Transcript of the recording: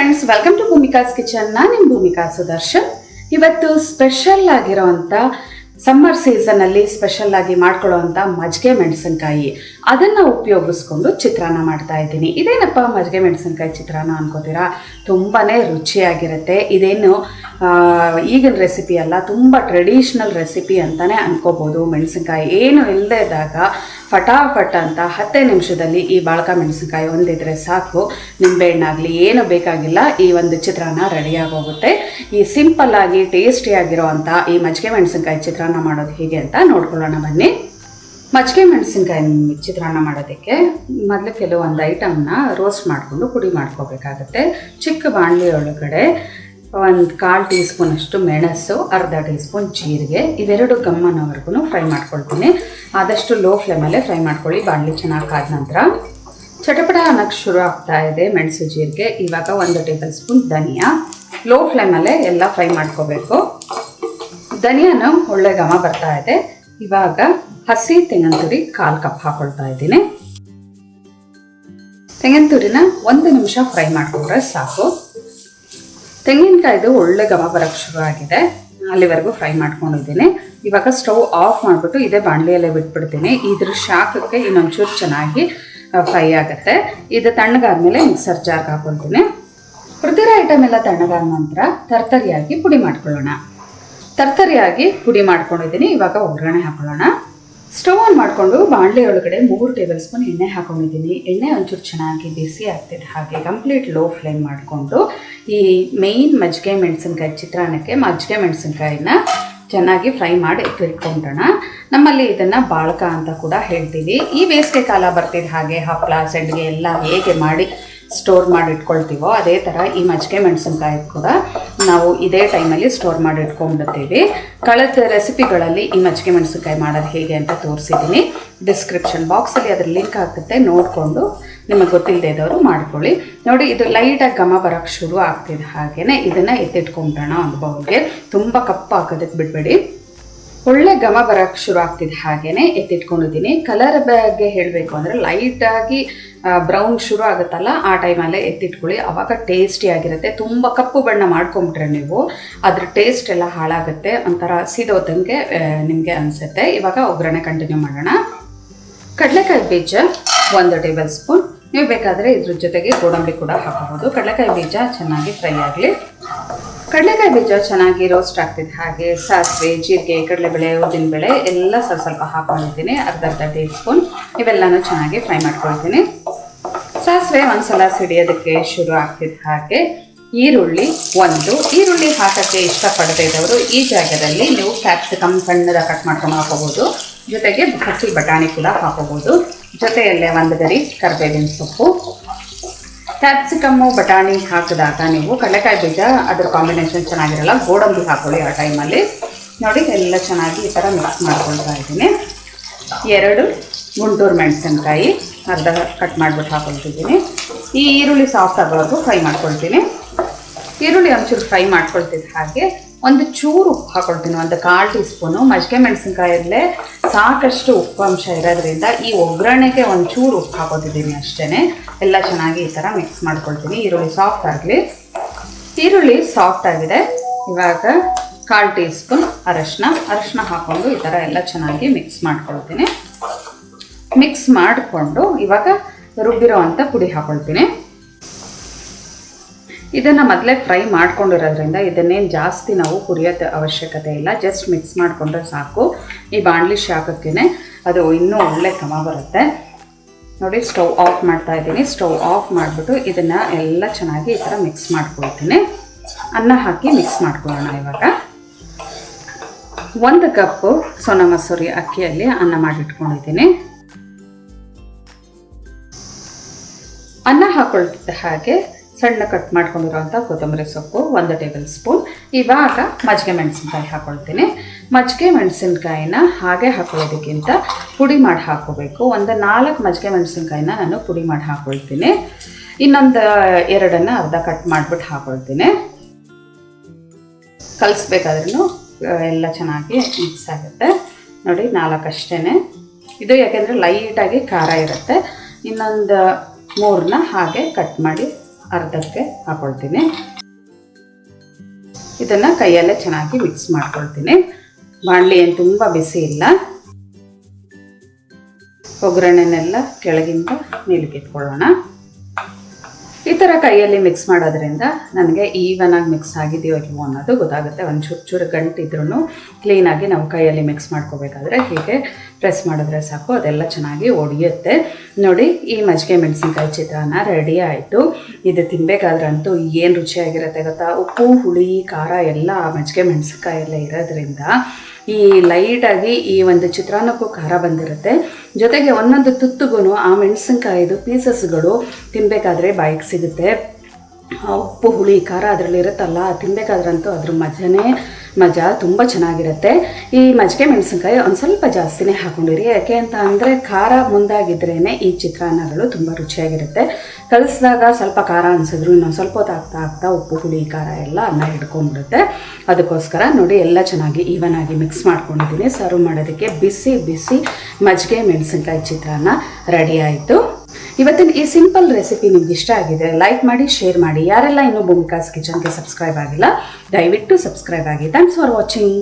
Friends, welcome to Bhoomika's kitchen. ನಾನು ನಿಮ್ಮ ಭೂಮಿಕಾ ಸುದರ್ಶನ್. ಇವತ್ತು ಸ್ಪೆಷಲ್ ಆಗಿರೋವಂಥ ಸಮ್ಮರ್ ಸೀಸನಲ್ಲಿ ಸ್ಪೆಷಲ್ ಆಗಿ ಮಾಡ್ಕೊಳ್ಳೋವಂಥ ಮಜ್ಜಿಗೆ ಮೆಣಸಿನ್ಕಾಯಿ ಅದನ್ನು ಉಪಯೋಗಿಸ್ಕೊಂಡು ಚಿತ್ರಾನ್ನ ಮಾಡ್ತಾ ಇದ್ದೀನಿ. ಇದೇನಪ್ಪ ಮಜ್ಜಿಗೆ ಮೆಣಸಿನ್ಕಾಯಿ ಚಿತ್ರಾನ್ನ ಅನ್ಕೋತೀರಾ? ತುಂಬಾ ರುಚಿಯಾಗಿರುತ್ತೆ. ಇದೇನು ಈಗಿನ ರೆಸಿಪಿ ಅಲ್ಲ, ತುಂಬ ಟ್ರೆಡಿಷ್ನಲ್ ರೆಸಿಪಿ ಅಂತಲೇ ಅನ್ಕೋಬೋದು. ಮೆಣಸಿನ್ಕಾಯಿ ಏನು ಇಲ್ಲದೇ ಇದ್ದಾಗ ಫಟಾಫಟ್ ಅಂತ 10 ನಿಮಿಷದಲ್ಲಿ ಈ ಬಾಳ್ಕ ಮೆಣಸಿನ್ಕಾಯಿ ಒಂದಿದ್ರೆ ಸಾಕು. ನಿಂಬೆಹಣ್ಣಾಗಲಿ ಏನು ಬೇಕಾಗಿಲ್ಲ, ಈ ಒಂದು ಚಿತ್ರಾನ್ನ ರೆಡಿಯಾಗೋಗುತ್ತೆ. ಈ ಸಿಂಪಲ್ ಆಗಿ ಟೇಸ್ಟಿಯಾಗಿರೋ ಅಂಥ ಈ ಮಜ್ಜಿಗೆ ಮೆಣಸಿನ್ಕಾಯಿ ಚಿತ್ರಾನ್ನ ಮಾಡೋದು ಹೇಗೆ ಅಂತ ನೋಡ್ಕೊಳ್ಳೋಣ ಬನ್ನಿ. ಮಜ್ಜಿಗೆ ಮೆಣಸಿನ್ಕಾಯಿ ಚಿತ್ರಾನ್ನ ಮಾಡೋದಕ್ಕೆ ಮೊದಲು ಕೆಲವೊಂದು ಐಟಮ್ನ ರೋಸ್ಟ್ ಮಾಡಿಕೊಂಡು ಪುಡಿ ಮಾಡ್ಕೋಬೇಕಾಗತ್ತೆ. ಚಿಕ್ಕ ಬಾಣಲಿ ಒಳಗಡೆ 1/4 ಟೀ ಸ್ಪೂನಷ್ಟು ಮೆಣಸು, ಅರ್ಧ ಟೀ ಸ್ಪೂನ್ ಜೀರಿಗೆ, ಇವೆರಡು ಗಮ್ಮನವರೆಗೂ ಫ್ರೈ ಮಾಡ್ಕೊಳ್ತೀನಿ. ಆದಷ್ಟು ಲೋ ಫ್ಲೇಮಲ್ಲೇ ಫ್ರೈ ಮಾಡ್ಕೊಳ್ಳಿ. ಬಾಣಲಿ ಚೆನ್ನಾಗಿ ಕಾದ ನಂತರ ಚಟಪಟ ಅನ್ನೋಕ್ಕೆ ಶುರು ಆಗ್ತಾ ಇದೆ ಮೆಣಸು ಜೀರಿಗೆ. ಇವಾಗ 1 ಟೇಬಲ್ ಸ್ಪೂನ್ ಧನಿಯಾ. ಲೋ ಫ್ಲೇಮಲ್ಲೇ ಎಲ್ಲ ಫ್ರೈ ಮಾಡ್ಕೋಬೇಕು. ಧನಿಯಾನು ಒಳ್ಳೆ ಘಮ ಬರ್ತಾ ಇದೆ. ಇವಾಗ ಹಸಿ ತೆಂಗಿನ ತುರಿ 1/4 ಕಪ್ ಹಾಕೊಳ್ತಾ ಇದ್ದೀನಿ. ತೆಂಗಿನ ತುರಿನ 1 ನಿಮಿಷ ಫ್ರೈ ಮಾಡಿಕೊಂಡ್ರೆ ಸಾಕು. ತೆಂಗಿನಕಾಯ್ದು ಒಳ್ಳೆ ಘಮ ಬರೋಕ್ಕೆ ಶುರು ಆಗಿದೆ. ಅಲ್ಲಿವರೆಗೂ ಫ್ರೈ ಮಾಡ್ಕೊಂಡಿದ್ದೀನಿ. ಇವಾಗ ಸ್ಟವ್ ಆಫ್ ಮಾಡಿಬಿಟ್ಟು ಇದೇ ಬಾಣಲಿಯಲ್ಲೇ ಬಿಟ್ಬಿಡ್ತೀನಿ. ಇದ್ರ ಶಾಖಕ್ಕೆ ಇನ್ನೊಂಚೂರು ಚೆನ್ನಾಗಿ ಫ್ರೈ ಆಗುತ್ತೆ. ಇದು ತಣ್ಣಗಾದ್ಮೇಲೆ ಮಿಕ್ಸರ್ ಜಾರ್ಗೆ ಹಾಕೊಳ್ತೀನಿ. ಹುರಿದಿರೋ ಐಟಮ್ ಎಲ್ಲ ತಣ್ಣಗಾದ ನಂತರ ತರ್ತರಿಯಾಗಿ ಪುಡಿ ಮಾಡ್ಕೊಳ್ಳೋಣ. ತರ್ತರಿಯಾಗಿ ಪುಡಿ ಮಾಡ್ಕೊಂಡಿದ್ದೀನಿ. ಇವಾಗ ಒಗ್ಗರಣೆ ಹಾಕೊಳ್ಳೋಣ. ಸ್ಟವ್ ಆನ್ ಮಾಡಿಕೊಂಡು ಬಾಣಲೆ ಒಳಗಡೆ 3 ಟೇಬಲ್ ಸ್ಪೂನ್ ಎಣ್ಣೆ ಹಾಕೊಂಡಿದ್ದೀನಿ. ಎಣ್ಣೆ ಒಂಚೂರು ಚೆನ್ನಾಗಿ ಬಿಸಿ ಆಗ್ತಿದೆ. ಹಾಗೆ ಕಂಪ್ಲೀಟ್ ಲೋ ಫ್ಲೇಮ್ ಮಾಡಿಕೊಂಡು ಈ ಮೇಯ್ನ್ ಮಜ್ಜಿಗೆ ಮೆಣಸಿನ್ಕಾಯಿ ಚಿತ್ರಾನ್ನಕ್ಕೆ ಮಜ್ಜಿಗೆ ಮೆಣಸಿನ್ಕಾಯಿನ ಚೆನ್ನಾಗಿ ಫ್ರೈ ಮಾಡಿ ಇಟ್ಕೊಂಡೋಣ. ನಮ್ಮಲ್ಲಿ ಇದನ್ನು ಬಾಳ್ಕ ಅಂತ ಕೂಡ ಹೇಳ್ತೀವಿ. ಈ ಬೇಸಿಗೆ ಕಾಲ ಬರ್ತಿದ್ದ ಹಾಗೆ ಹಪ್ಪಳ ಸೆಡ್ಗೆ ಎಲ್ಲ ಹೇಗೆ ಮಾಡಿ ಸ್ಟೋರ್ ಮಾಡಿ ಇಟ್ಕೊಳ್ತೀವೋ ಅದೇ ಥರ ಈ ಮಜ್ಜಿಗೆ ಮೆಣಸಿನ್ಕಾಯಿ ಕೂಡ ನಾವು ಇದೇ ಟೈಮಲ್ಲಿ ಸ್ಟೋರ್ ಮಾಡಿ ಇಟ್ಕೊಂಡ್ಬಿಡ್ತೀವಿ. ಕಳೆದ ರೆಸಿಪಿಗಳಲ್ಲಿ ಈ ಮಜ್ಜಿಗೆ ಮೆಣಸಿನ್ಕಾಯಿ ಮಾಡೋದು ಹೇಗೆ ಅಂತ ತೋರಿಸಿದ್ದೀನಿ. ಡಿಸ್ಕ್ರಿಪ್ಷನ್ ಬಾಕ್ಸಲ್ಲಿ ಅದ್ರ ಲಿಂಕ್ ಆಗುತ್ತೆ, ನೋಡಿಕೊಂಡು ನಿಮಗೆ ಗೊತ್ತಿಲ್ಲದೆ ಇದ್ದವರು ಮಾಡ್ಕೊಳ್ಳಿ. ನೋಡಿ, ಇದು ಲೈಟಾಗಿ ಘಮ ಬರೋಕ್ಕೆ ಶುರು ಆಗ್ತಿದೆ. ಹಾಗೆಯೇ ಇದನ್ನು ಎತ್ತಿಟ್ಕೊಂಬಿಡೋಣ ಒಂದು ಬೌಲ್ಗೆ. ತುಂಬ ಕಪ್ಪು ಹಾಕೋದಕ್ಕೆ ಬಿಡಬೇಡಿ. ಒಳ್ಳೆ ಘಮ ಬರೋಕ್ಕೆ ಶುರು ಆಗ್ತಿದೆ. ಹಾಗೆಯೇ ಎತ್ತಿಟ್ಕೊಂಡಿದ್ದೀನಿ. ಕಲರ್ ಬಗ್ಗೆ ಹೇಳಬೇಕು ಅಂದರೆ ಲೈಟಾಗಿ ಬ್ರೌನ್ ಶುರು ಆಗುತ್ತಲ್ಲ, ಆ ಟೈಮಲ್ಲೇ ಎತ್ತಿಟ್ಕೊಳ್ಳಿ. ಆವಾಗ ಟೇಸ್ಟಿಯಾಗಿರುತ್ತೆ. ತುಂಬ ಕಪ್ಪು ಬಣ್ಣ ಮಾಡ್ಕೊಂಬಿಟ್ರೆ ನೀವು ಅದ್ರ ಟೇಸ್ಟ್ ಎಲ್ಲ ಹಾಳಾಗುತ್ತೆ, ಒಂಥರ ಸೀದೋದಂಗೆ ನಿಮಗೆ ಅನಿಸುತ್ತೆ. ಇವಾಗ ಒಗ್ಗರಣೆ ಕಂಟಿನ್ಯೂ ಮಾಡೋಣ. ಕಡಲೆಕಾಯಿ ಬೀಜ 1 ಟೇಬಲ್ ಸ್ಪೂನ್. ನೀವು ಬೇಕಾದರೆ ಇದ್ರ ಜೊತೆಗೆ ಗೋಡಂಬಿ ಕೂಡ ಹಾಕೋಬೋದು. ಕಡಲೆಕಾಯಿ ಬೀಜ ಚೆನ್ನಾಗಿ ಫ್ರೈ ಆಗಲಿ. ಕಡಲೆಕಾಯಿ ಬೀಜ ಚೆನ್ನಾಗಿ ರೋಸ್ಟ್ ಆಗ್ತಿದೆ. ಹಾಗೆ ಸಾಸಿವೆ, ಜೀರಿಗೆ, ಕಡಲೆಬೇಳೆ, ಉದ್ದಿನಬೇಳೆ ಎಲ್ಲ ಸ್ವಲ್ಪ ಹಾಕೊಂಡಿದ್ದೀನಿ. ಅರ್ಧ ಟೀ ಸ್ಪೂನ್. ಇವೆಲ್ಲನೂ ಚೆನ್ನಾಗಿ ಫ್ರೈ ಮಾಡ್ಕೊಳ್ತೀನಿ. ಸಾಸಿವೆ ಒಂದ್ಸಲ ಸಿಡಿಯೋದಕ್ಕೆ ಶುರು ಆಗ್ತಿದೆ. ಹಾಗೆ ಈರುಳ್ಳಿ 1. ಈರುಳ್ಳಿ ಹಾಕೋಕ್ಕೆ ಇಷ್ಟಪಡದೇ ಇದ್ದವರು ಈ ಜಾಗದಲ್ಲಿ ನೀವು ಕ್ಯಾಪ್ಸಿಕಮ್ ಸಣ್ಣದ ಕಟ್ ಮಾಡ್ಕೊಂಡು ಹಾಕೋಬೋದು. ಜೊತೆಗೆ ಹಸಿ ಬಟಾಣಿ ಕೂಡ ಹಾಕೋಬೋದು. ಜೊತೆಯಲ್ಲೇ 1 ಗರಿ ಕರಿಬೇವಿನ ಸೊಪ್ಪು. ಕ್ಯಾಪ್ಸಿಕಮ್ಮು ಬಟಾಣಿ ಹಾಕಿದಾಗ ನೀವು ಕಡಲೆಕಾಯಿ ಬೀಜ ಅದ್ರ ಕಾಂಬಿನೇಷನ್ ಚೆನ್ನಾಗಿರಲ್ಲ, ಗೋಡಂಬಿ ಹಾಕೊಳ್ಳಿ ಆ ಟೈಮಲ್ಲಿ. ನೋಡಿ, ಎಲ್ಲ ಚೆನ್ನಾಗಿ ಈ ಥರ ಮಿಕ್ಸ್ ಮಾಡ್ಕೊಳ್ತಾ ಇದ್ದೀನಿ. 2 ಗುಂಟೂರು ಮೆಣಸಿನ್ಕಾಯಿ ಅರ್ಧ ಕಟ್ ಮಾಡಿಬಿಟ್ಟು ಹಾಕೊಳ್ತಿದ್ದೀನಿ. ಈ ಈರುಳ್ಳಿ ಸಾಫ್ಟ್ ಆಗೋವರೆಗೂ ಫ್ರೈ ಮಾಡ್ಕೊಳ್ತೀನಿ. ಈರುಳ್ಳಿ ಒಂಚೂರು ಫ್ರೈ ಮಾಡ್ಕೊಳ್ತಿದ್ದ ಹಾಗೆ 1 ಚೂರು ಉಪ್ಪು ಹಾಕೊಳ್ತೀನಿ. 1/4 ಟೀ ಸ್ಪೂನು. ಮಜ್ಜಿಗೆ ಮೆಣಸಿನ್ಕಾಯಲ್ಲೇ ಸಾಕಷ್ಟು ಉಪ್ಪಂಶ ಇರೋದ್ರಿಂದ ಈ ಒಗ್ಗರಣೆಗೆ 1 ಚೂರು ಉಪ್ಪು ಹಾಕೋತಿದ್ದೀನಿ ಅಷ್ಟೇ. ಎಲ್ಲ ಚೆನ್ನಾಗಿ ಈ ಥರ ಮಿಕ್ಸ್ ಮಾಡ್ಕೊಳ್ತೀನಿ. ಈರುಳ್ಳಿ ಸಾಫ್ಟ್ ಆಗಲಿ. ಈರುಳ್ಳಿ ಸಾಫ್ಟ್ ಆಗಿದೆ. ಇವಾಗ 1/4 ಟೀ ಸ್ಪೂನ್ ಅರಶಿನ ಹಾಕ್ಕೊಂಡು ಈ ಥರ ಎಲ್ಲ ಚೆನ್ನಾಗಿ ಮಿಕ್ಸ್ ಮಾಡ್ಕೊಳ್ತೀನಿ. ಮಿಕ್ಸ್ ಮಾಡಿಕೊಂಡು ಇವಾಗ ರುಬ್ಬಿರೋ ಅಂಥ ಪುಡಿ ಹಾಕೊಳ್ತೀನಿ. ಇದನ್ನು ಮೊದಲೇ ಫ್ರೈ ಮಾಡ್ಕೊಂಡಿರೋದ್ರಿಂದ ಇದನ್ನೇನು ಜಾಸ್ತಿ ನಾವು ಹುರಿಯೋದು ಅವಶ್ಯಕತೆ ಇಲ್ಲ. ಜಸ್ಟ್ ಮಿಕ್ಸ್ ಮಾಡಿಕೊಂಡ್ರೆ ಸಾಕು. ಈ ಬಾಣಲಿ ಶಾಖಕ್ಕೇ ಅದು ಇನ್ನೂ ಒಳ್ಳೆ ಘಮ ಬರುತ್ತೆ. ನೋಡಿ, ಸ್ಟವ್ ಆಫ್ ಮಾಡ್ತಾ ಇದ್ದೀನಿ. ಸ್ಟವ್ ಆಫ್ ಮಾಡಿಬಿಟ್ಟು ಇದನ್ನು ಎಲ್ಲ ಚೆನ್ನಾಗಿ ಈ ಥರ ಮಿಕ್ಸ್ ಮಾಡ್ಕೊಳ್ತೀನಿ. ಅನ್ನ ಹಾಕಿ ಮಿಕ್ಸ್ ಮಾಡ್ಕೊಳ್ಳೋಣ. ಇವಾಗ 1 ಕಪ್ಪು ಸೋನಾ ಮಸೂರಿ ಅಕ್ಕಿಯಲ್ಲಿ ಅನ್ನ ಮಾಡಿಟ್ಕೊಂಡಿದ್ದೀನಿ. ಅನ್ನ ಹಾಕೊಳ್ತಿದ್ದ ಹಾಗೆ ಸಣ್ಣ ಕಟ್ ಮಾಡ್ಕೊಂಡಿರೋಂಥ ಕೊತ್ತಂಬರಿ ಸೊಪ್ಪು 1 ಟೇಬಲ್ ಸ್ಪೂನ್. ಇವಾಗ ಮಜ್ಜಿಗೆ ಮೆಣಸಿನ್ಕಾಯಿ ಹಾಕ್ಕೊಳ್ತೀನಿ. ಮಜ್ಜಿಗೆ ಮೆಣಸಿನ್ಕಾಯಿನ ಹಾಗೆ ಹಾಕೊಳ್ಳೋದಕ್ಕಿಂತ ಪುಡಿ ಮಾಡಿ ಹಾಕ್ಕೋಬೇಕು. 4 ಮಜ್ಜಿಗೆ ಮೆಣಸಿನ್ಕಾಯಿನ ನಾನು ಪುಡಿ ಮಾಡಿ ಹಾಕ್ಕೊಳ್ತೀನಿ. ಇನ್ನೊಂದು 2 ಅರ್ಧ ಕಟ್ ಮಾಡಿಬಿಟ್ಟು ಹಾಕ್ಕೊಳ್ತೀನಿ. ಕಲಿಸ್ಬೇಕಾದ್ರೂ ಎಲ್ಲ ಚೆನ್ನಾಗಿ ಮಿಕ್ಸ್ ಆಗುತ್ತೆ. ನೋಡಿ, 4 ಅಷ್ಟೇ. ಇದು ಯಾಕೆಂದರೆ ಲೈಟಾಗಿ ಖಾರ ಇರುತ್ತೆ. ಇನ್ನೊಂದು 3ನ ಹಾಗೆ ಕಟ್ ಮಾಡಿ ಅರ್ಧಕ್ಕೆ ಹಾಕೊಳ್ತೀನಿ. ಇದನ್ನು ಕೈಯಲ್ಲೇ ಚೆನ್ನಾಗಿ ಮಿಕ್ಸ್ ಮಾಡ್ಕೊಳ್ತೀನಿ. ಬಾಣಲಿ ಏನು ತುಂಬ ಬಿಸಿ ಇಲ್ಲ. ಒಗ್ಗರಣೆನೆಲ್ಲ ಕೆಳಗಿಂದ ಮೇಲಕ್ಕೆ ಇಟ್ಕೊಳ್ಳೋಣ. ಈ ಥರ ಕೈಯಲ್ಲಿ ಮಿಕ್ಸ್ ಮಾಡೋದ್ರಿಂದ ನನಗೆ ಈವನಾಗಿ ಮಿಕ್ಸ್ ಆಗಿದೆಯೋ ಇಲ್ವೋ ಅನ್ನೋದು ಗೊತ್ತಾಗುತ್ತೆ. ಒಂದು ಚೂರು ಗಂಟಿದ್ರೂ ಕ್ಲೀನಾಗಿ ನಾವು ಕೈಯಲ್ಲಿ ಮಿಕ್ಸ್ ಮಾಡ್ಕೋಬೇಕಾದ್ರೆ ಹೀಗೆ ಪ್ರೆಸ್ ಮಾಡಿದ್ರೆ ಸಾಕು, ಅದೆಲ್ಲ ಚೆನ್ನಾಗಿ ಒಡೆಯುತ್ತೆ. ನೋಡಿ, ಈ ಮಜ್ಜಿಗೆ ಮೆಣಸಿನ್ಕಾಯಿ ಚಿತ್ರಾನ್ನ ರೆಡಿ ಆಯಿತು. ಇದು ತಿನ್ನಬೇಕಾದ್ರಂತೂ ಏನು ರುಚಿಯಾಗಿರುತ್ತೆ ಗೊತ್ತಾ. ಉಪ್ಪು, ಹುಳಿ, ಖಾರ ಎಲ್ಲ ಮಜ್ಜಿಗೆ ಮೆಣಸಿನ್ಕಾಯಲ್ಲೇ ಇರೋದ್ರಿಂದ ಈ ಲೈಟಾಗಿ ಈ ಒಂದು ಚಿತ್ರಾನ್ನಕ್ಕೂ ಖಾರ ಬಂದಿರುತ್ತೆ. ಜೊತೆಗೆ ಒಂದೊಂದು ತುತ್ತುಗೂ ಆ ಮೆಣಸಿನ್ಕಾಯಿದು ಪೀಸಸ್ಗಳು ತಿನ್ನಬೇಕಾದ್ರೆ ಬಾಯಿಗೆ ಸಿಗುತ್ತೆ. ಉಪ್ಪು, ಹುಳಿ, ಖಾರ ಅದರಲ್ಲಿ ಇರುತ್ತಲ್ಲ, ತಿನ್ನಬೇಕಾದ್ರಂತೂ ಅದ್ರ ಮಜಾ ತುಂಬ ಚೆನ್ನಾಗಿರುತ್ತೆ. ಈ ಮಜ್ಜಿಗೆ ಮೆಣಸಿನ್ಕಾಯಿ ಒಂದು ಸ್ವಲ್ಪ ಜಾಸ್ತಿನೇ ಹಾಕೊಂಡಿರಿ. ಯಾಕೆ ಅಂತ ಅಂದರೆ ಖಾರ ಮುಂದಾಗಿದ್ರೇ ಈ ಚಿತ್ರಾನ್ನಗಳು ತುಂಬ ರುಚಿಯಾಗಿರುತ್ತೆ. ಕಲಿಸಿದಾಗ ಸ್ವಲ್ಪ ಖಾರ ಅನಿಸಿದ್ರು ಇನ್ನೊಂದು ಸ್ವಲ್ಪ ಹೊತ್ತು ಆಗ್ತಾ ಉಪ್ಪು, ಹುಳಿ, ಖಾರ ಎಲ್ಲ ಅನ್ನ ಹಿಡ್ಕೊಂಡ್ಬಿಡುತ್ತೆ. ಅದಕ್ಕೋಸ್ಕರ ನೋಡಿ ಎಲ್ಲ ಚೆನ್ನಾಗಿ ಈವನಾಗಿ ಮಿಕ್ಸ್ ಮಾಡ್ಕೊಂಡಿದ್ದೀನಿ. ಸರ್ವ್ ಮಾಡೋದಕ್ಕೆ ಬಿಸಿ ಬಿಸಿ ಮಜ್ಜಿಗೆ ಮೆಣಸಿನ್ಕಾಯಿ ಚಿತ್ರಾನ್ನ ರೆಡಿ ಆಯಿತು. ಇವತ್ತಿನ ಈ ಸಿಂಪಲ್ ರೆಸಿಪಿ ನಿಮ್ಗೆ ಇಷ್ಟ ಆಗಿದೆ, ಲೈಕ್ ಮಾಡಿ, ಶೇರ್ ಮಾಡಿ. ಯಾರೆಲ್ಲ ಇನ್ನೂ ಭೂಮಿಕಾಸ್ ಕಿಚನ್ಗೆ ಸಬ್ಸ್ಕ್ರೈಬ್ ಆಗಿಲ್ಲ, ದಯವಿಟ್ಟು ಸಬ್ಸ್ಕ್ರೈಬ್ ಆಗಿ. Thanks for watching.